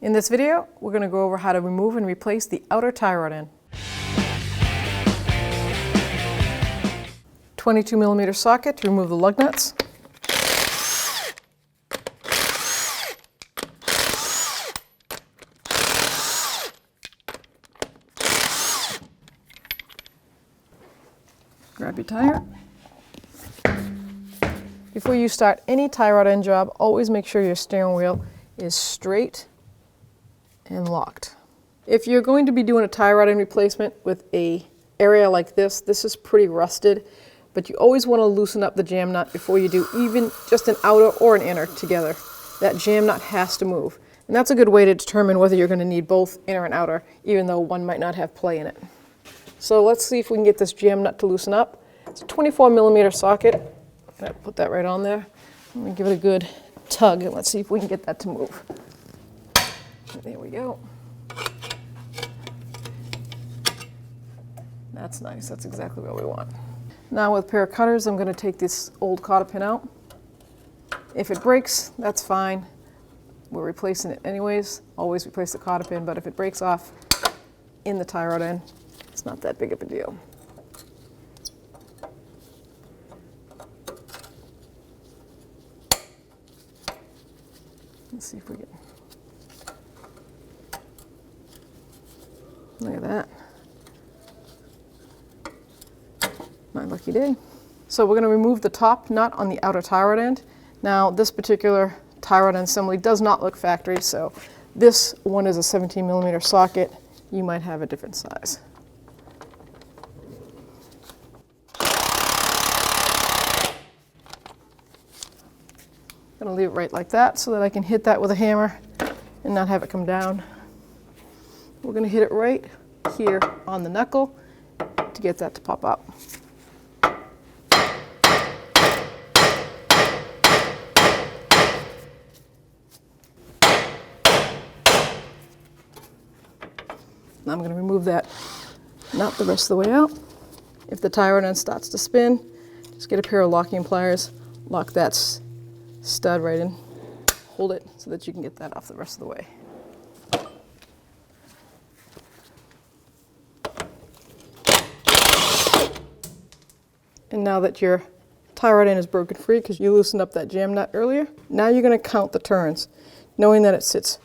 In this video, we're going to go over how to remove and replace the outer tie rod end. 22mm socket to remove the lug nuts. Grab your tire. Before you start any tie rod end job, always make sure your steering wheel is straight and locked. If you're going to be doing a tie rod end replacement with an area like this is pretty rusted, but you always want to loosen up the jam nut before you do even just an outer or an inner together. That jam nut has to move. And that's a good way to determine whether you're going to need both inner and outer, even though one might not have play in it. So let's see if we can get this jam nut to loosen up. It's a 24mm socket. I'm going to put that right on there. I'm going to give it a good tug and let's see if we can get that to move. There we go. That's nice. That's exactly what we want. Now with a pair of cutters, I'm going to take this old cotter pin out. If it breaks, that's fine. We're replacing it anyways. Always replace the cotter pin, but if it breaks off in the tie rod end, it's not that big of a deal. Let's see if we can. Look at that. My lucky day. So we're going to remove the top nut on the outer tie rod end. Now this particular tie rod end assembly does not look factory, so this one is a 17mm socket. You might have a different size. I'm going to leave it right like that so that I can hit that with a hammer and not have it come down. We're going to hit it right here on the knuckle to get that to pop up. Now I'm going to remove that nut the rest of the way out. If the tie rod end starts to spin, just get a pair of locking pliers, lock that stud right in, hold it so that you can get that off the rest of the way. And now that your tie rod end is broken free because you loosened up that jam nut earlier, now you're going to count the turns. Knowing that it sits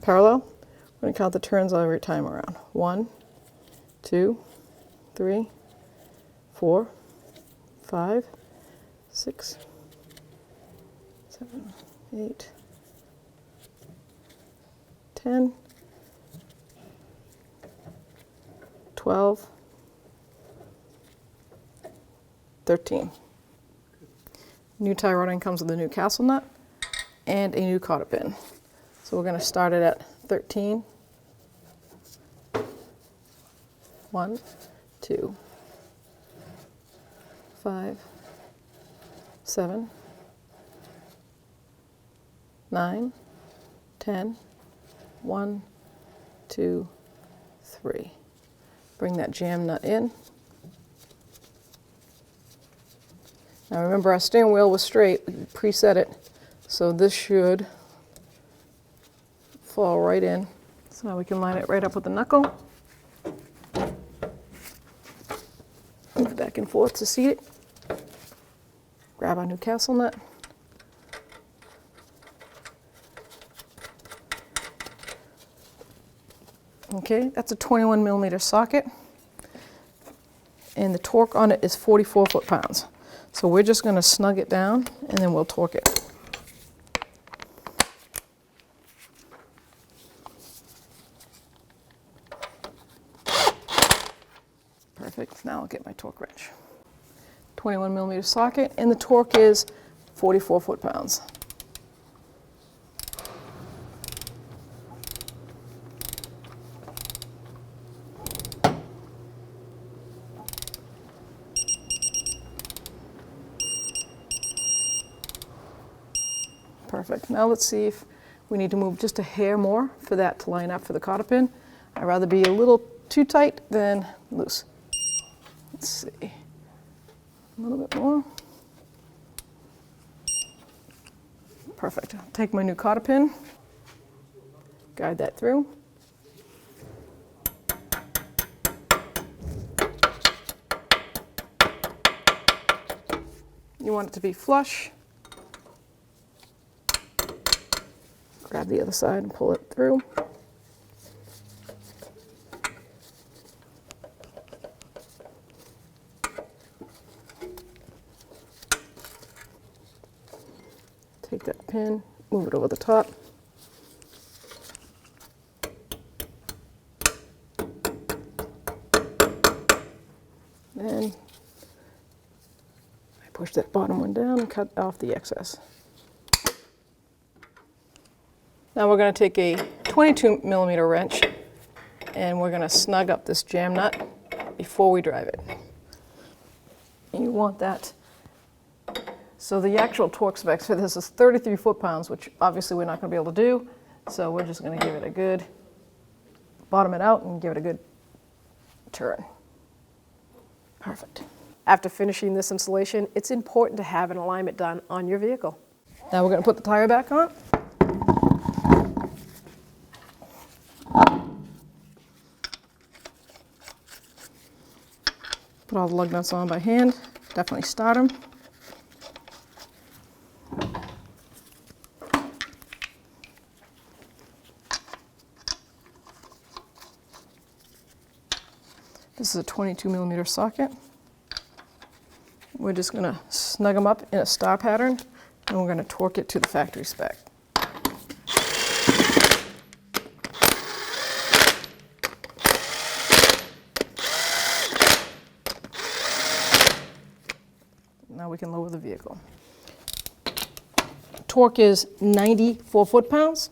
parallel, we're going to count the turns every time around. 1, 2, 3, 4, 5, 6, 7, 8, 10, 12, 13. New tie rod end comes with a new castle nut and a new cotter pin. So we're going to start it at 13. 1, 2, 5, 7, 9, 10, 1, 2, 3. Bring that jam nut in. Now remember, our steering wheel was straight, we preset it, so this should fall right in. So now we can line it right up with the knuckle. Move back and forth to seat it. Grab our new castle nut. Okay, that's a 21mm socket, and the torque on it is 44 foot-pounds. So we're just going to snug it down and then we'll torque it. Perfect. Now I'll get my torque wrench. 21mm socket, and the torque is 44 foot-pounds. Perfect. Now let's see if we need to move just a hair more for that to line up for the cotter pin. I'd rather be a little too tight than loose. Let's see. A little bit more. Perfect. I'll take my new cotter pin guide that through. You want it to be flush. Grab the other side and pull it through. Take that pin, move it over the top. Then I push that bottom one down and cut off the excess. Now we're going to take a 22mm wrench and we're going to snug up this jam nut before we drive it. And you want that. So the actual torque specs for this is 33 foot-pounds, which obviously we're not going to be able to do. So we're just going to give it a good, bottom it out and give it a good turn. Perfect. After finishing this installation, it's important to have an alignment done on your vehicle. Now we're going to put the tire back on. Put all the lug nuts on by hand. Definitely start them. This is a 22mm socket. We're just going to snug them up in a star pattern and we're going to torque it to the factory spec. Now we can lower the vehicle. Torque is 94 foot-pounds.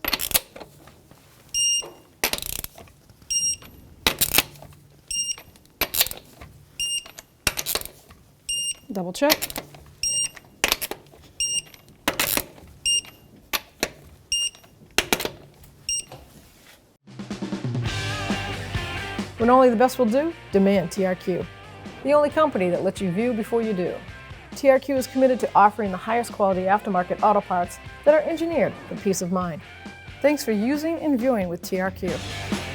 Double check. When only the best will do, demand TRQ. The only company that lets you view before you do. TRQ is committed to offering the highest quality aftermarket auto parts that are engineered for peace of mind. Thanks for using and viewing with TRQ.